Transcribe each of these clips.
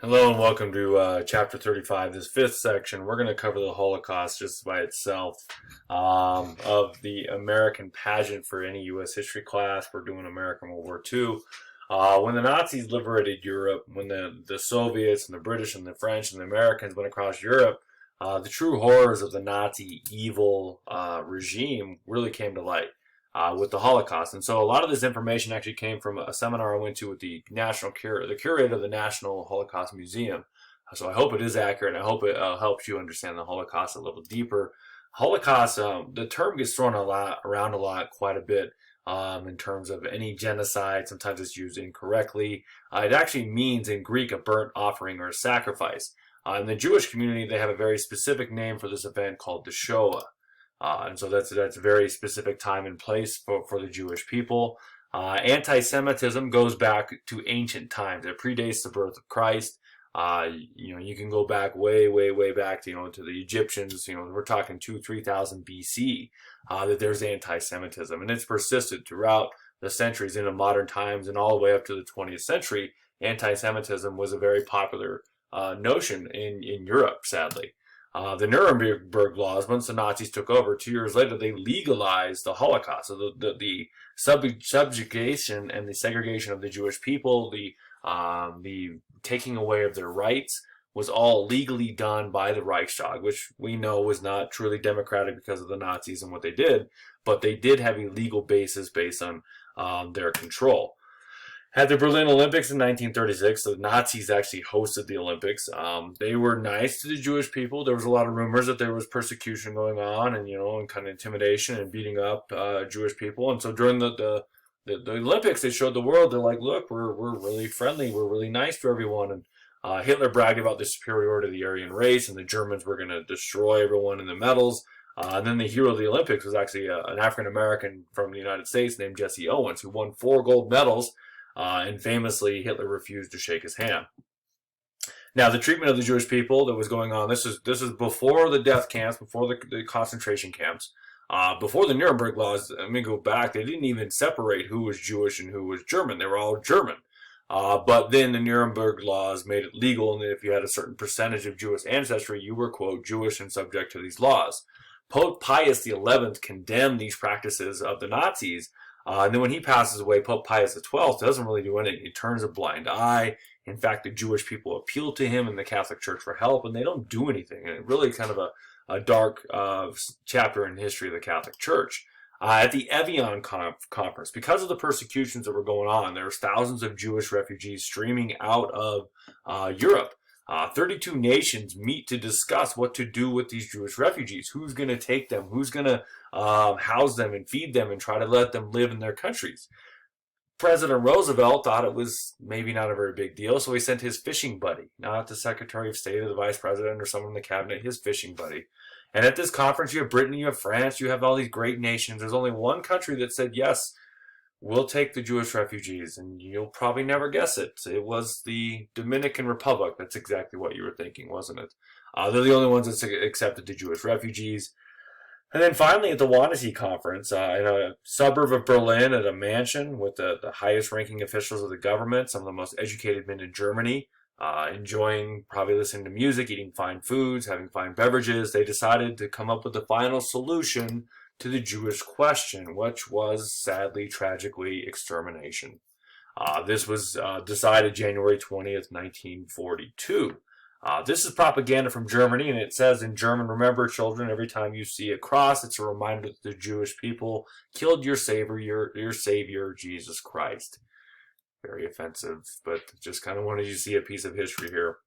Hello and welcome to Chapter 35, this fifth section. We're going to cover the Holocaust just by itself, of the American pageant for any U.S. history class. We're doing American World War II. When the Nazis liberated Europe, when the Soviets and the British and the French and the Americans went across Europe, the true horrors of the Nazi evil regime really came to light. With the Holocaust. And so a lot of this information actually came from a seminar I went to with the curator of the National Holocaust Museum. So I hope it is accurate, and I hope it helps you understand the Holocaust a little deeper. Holocaust, the term gets thrown around a lot, quite a bit, in terms of any genocide. Sometimes it's used incorrectly. It actually means in Greek a burnt offering or a sacrifice. In the Jewish community, they have a very specific name for this event called the Shoah. And so that's a very specific time and place for the Jewish people. Anti-Semitism goes back to ancient times. It predates the birth of Christ. You can go back way back to, to the Egyptians. We're talking 3,000 BC, that there's anti-Semitism. And it's persisted throughout the centuries into modern times and all the way up to the 20th century. Anti-Semitism was a very popular notion in Europe, sadly. The Nuremberg Laws, once the Nazis took over, 2 years later, they legalized the Holocaust. So the subjugation and the segregation of the Jewish people, the taking away of their rights, was all legally done by the Reichstag, which we know was not truly democratic because of the Nazis and what they did, but they did have a legal basis based on their control. At the Berlin Olympics in 1936, the Nazis actually hosted the Olympics. They were nice to the Jewish people. There was a lot of rumors that there was persecution going on and kind of intimidation and beating up Jewish people. And so during the Olympics, they showed the world, they're like, look, we're really friendly. We're really nice to everyone. And Hitler bragged about the superiority of the Aryan race, and the Germans were going to destroy everyone in the medals. And then the hero of the Olympics was actually an African-American from the United States named Jesse Owens, who won 4 gold medals. And famously, Hitler refused to shake his hand. Now, the treatment of the Jewish people that was going on, this is before the death camps, before the concentration camps, before the Nuremberg Laws. Let me go back. They didn't even separate who was Jewish and who was German. They were all German. But then the Nuremberg Laws made it legal, and if you had a certain percentage of Jewish ancestry, you were, quote, Jewish and subject to these laws. Pope Pius XI condemned these practices of the Nazis. And then when he passes away, Pope Pius XII doesn't really do anything. He turns a blind eye. In fact, the Jewish people appeal to him and the Catholic Church for help, and they don't do anything. And really kind of a dark chapter in the history of the Catholic Church. At the Evian conference, because of the persecutions that were going on, there was thousands of Jewish refugees streaming out of Europe. 32 nations meet to discuss what to do with these Jewish refugees. Who's going to take them? Who's going to house them and feed them and try to let them live in their countries? President Roosevelt thought it was maybe not a very big deal, so he sent his fishing buddy, not the Secretary of State or the Vice President or someone in the cabinet, his fishing buddy. And at this conference, you have Britain, you have France, you have all these great nations. There's only one country that said, yes, we'll take the Jewish refugees, and you'll probably never guess it. It was the Dominican Republic. That's exactly what you were thinking, wasn't it? They're the only ones that accepted the Jewish refugees. And then finally at the Wannsee Conference, in a suburb of Berlin at a mansion with the highest ranking officials of the government, some of the most educated men in Germany, enjoying, probably listening to music, eating fine foods, having fine beverages, they decided to come up with the final solution to the Jewish question, which was, sadly, tragically, extermination. This was decided January 20th, 1942. This is propaganda from Germany, and it says in German, remember, children, every time you see a cross, it's a reminder that the Jewish people killed your Savior, Jesus Christ. Very offensive, but just kind of wanted you to see a piece of history here.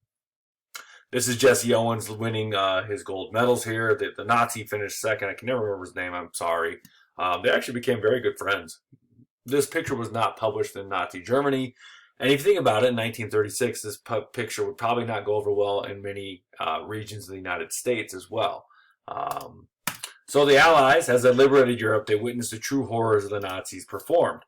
This is Jesse Owens winning his gold medals here. The Nazi finished second. I can never remember his name. I'm sorry. They actually became very good friends. This picture was not published in Nazi Germany. And if you think about it, in 1936, this picture would probably not go over well in many regions of the United States as well. So the Allies, as they liberated Europe, they witnessed the true horrors of the Nazis performed.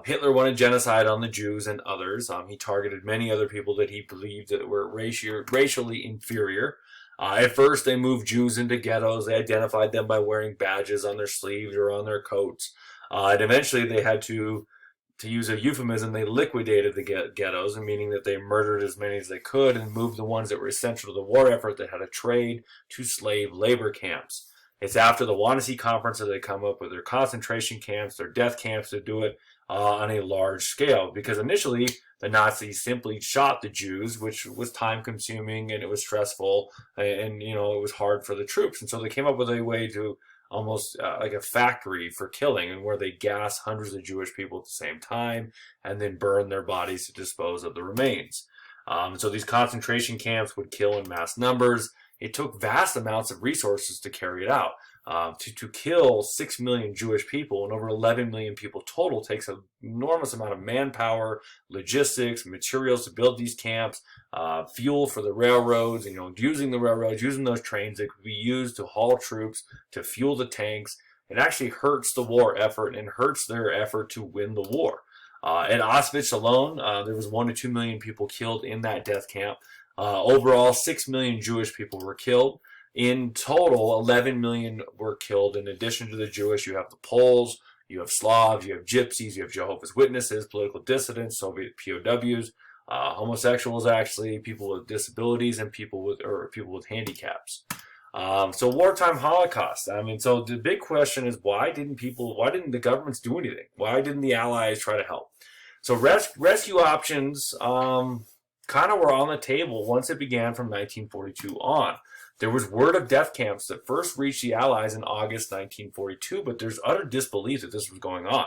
Hitler wanted genocide on the Jews and others. He targeted many other people that he believed that were racially inferior. At first, they moved Jews into ghettos. They identified them by wearing badges on their sleeves or on their coats. And eventually, they had to to use a euphemism, they liquidated the ghettos, meaning that they murdered as many as they could and moved the ones that were essential to the war effort that had a trade to slave labor camps. It's after the Wannsee Conference that they come up with their concentration camps, their death camps, to do it on a large scale. Because initially, the Nazis simply shot the Jews, which was time-consuming and it was stressful, and it was hard for the troops. And so they came up with a way to almost like a factory for killing, and where they gas hundreds of Jewish people at the same time and then burn their bodies to dispose of the remains. So these concentration camps would kill in mass numbers. It took vast amounts of resources to carry it out. To kill 6 million Jewish people and over 11 million people total takes an enormous amount of manpower, logistics, materials to build these camps, fuel for the railroads, using the railroads, using those trains that could be used to haul troops, to fuel the tanks. It actually hurts the war effort and hurts their effort to win the war. At Auschwitz alone, there was 1 to 2 million people killed in that death camp. Overall, 6 million Jewish people were killed. In total, 11 million were killed. In addition to the Jewish, you have the Poles, you have Slavs, you have Gypsies, you have Jehovah's Witnesses, political dissidents, Soviet POWs, homosexuals, actually, people with disabilities, and people with handicaps. So wartime Holocaust. So the big question is, why didn't the governments do anything? Why didn't the Allies try to help? So rescue options kind of were on the table once it began from 1942 on. There was word of death camps that first reached the Allies in August 1942, but there's utter disbelief that this was going on.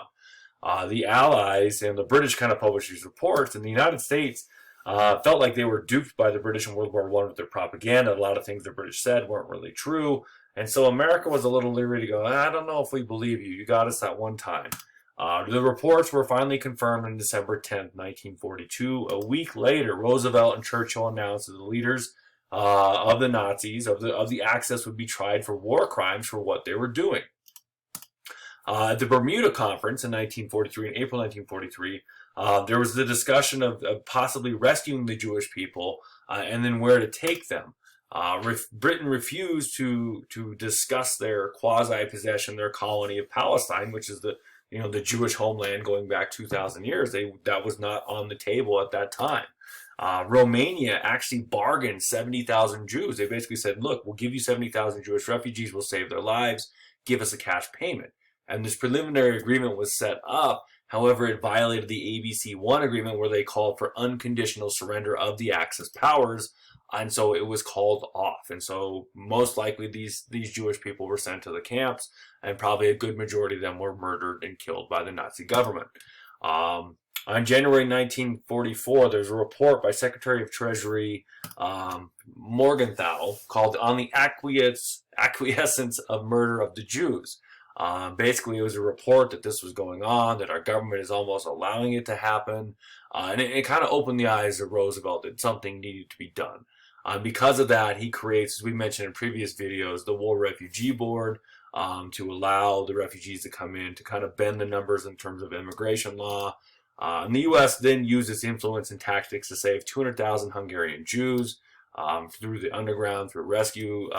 The Allies and the British kind of published these reports, and the United States felt like they were duped by the British in World War I with their propaganda. A lot of things the British said weren't really true, and so America was a little leery to go, I don't know if we believe you. You got us that one time. The reports were finally confirmed on December 10th, 1942. A week later, Roosevelt and Churchill announced that the leaders of the Nazis, of the Axis, would be tried for war crimes for what they were doing. At the Bermuda Conference in April 1943, there was the discussion of possibly rescuing the Jewish people and then where to take them. Britain refused to discuss their quasi-possession, their colony of Palestine, which is the Jewish homeland going back 2,000 years. That was not on the table at that time. Romania actually bargained 70,000 Jews. They basically said, look, we'll give you 70,000 Jewish refugees, we'll save their lives, give us a cash payment. And this preliminary agreement was set up. However, it violated the ABC-1 agreement, where they called for unconditional surrender of the Axis powers, and so it was called off. And so most likely these Jewish people were sent to the camps, and probably a good majority of them were murdered and killed by the Nazi government. On January 1944, there's a report by Secretary of Treasury Morgenthau called On the Acquiescence of Murder of the Jews. Basically, it was a report that this was going on, that our government is almost allowing it to happen. And it kind of opened the eyes of Roosevelt that something needed to be done. Because of that, he creates, as we mentioned in previous videos, the War Refugee Board to allow the refugees to come in, to kind of bend the numbers in terms of immigration law. And the U.S. then used its influence and tactics to save 200,000 Hungarian Jews through the underground, through rescue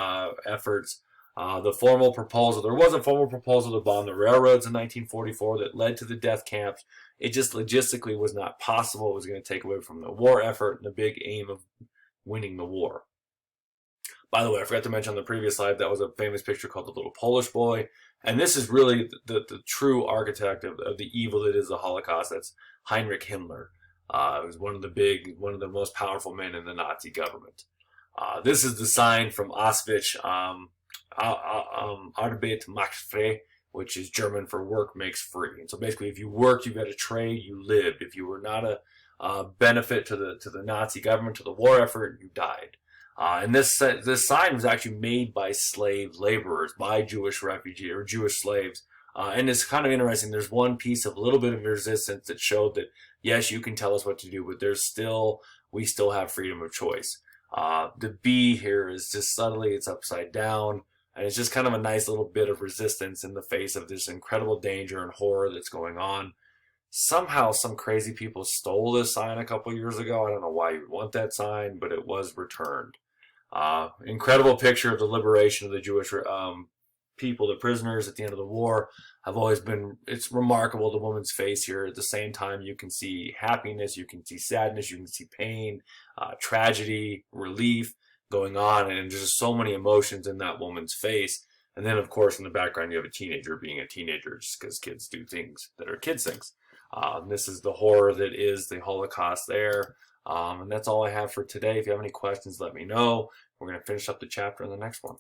efforts. There was a formal proposal to bomb the railroads in 1944 that led to the death camps. It just logistically was not possible. It was going to take away from the war effort and the big aim of winning the war. By the way, I forgot to mention on the previous slide, that was a famous picture called The Little Polish Boy. And this is really the true architect of the evil that is the Holocaust. That's Heinrich Himmler. He was one of the most powerful men in the Nazi government. This is the sign from Auschwitz, Arbeit macht frei, which is German for work makes free. And so basically, if you worked, you got a trade, you lived. If you were not a benefit to the Nazi government, to the war effort, you died. And this sign was actually made by slave laborers, by Jewish refugees or Jewish slaves. And it's kind of interesting. There's one piece of a little bit of resistance that showed that, yes, you can tell us what to do, but we still have freedom of choice. The B here is just subtly, it's upside down. And it's just kind of a nice little bit of resistance in the face of this incredible danger and horror that's going on. Somehow some crazy people stole this sign a couple years ago. I don't know why you would want that sign, but it was returned. Incredible picture of the liberation of the Jewish people, the prisoners at the end of the war, have always been, it's remarkable, the woman's face here. At the same time, you can see happiness, you can see sadness, you can see pain, tragedy, relief going on, and there's just so many emotions in that woman's face. And then, of course, in the background, you have a teenager being a teenager, just because kids do things that are kids' things. This is the horror that is the Holocaust there. And that's all I have for today. If you have any questions, let me know. We're going to finish up the chapter in the next one.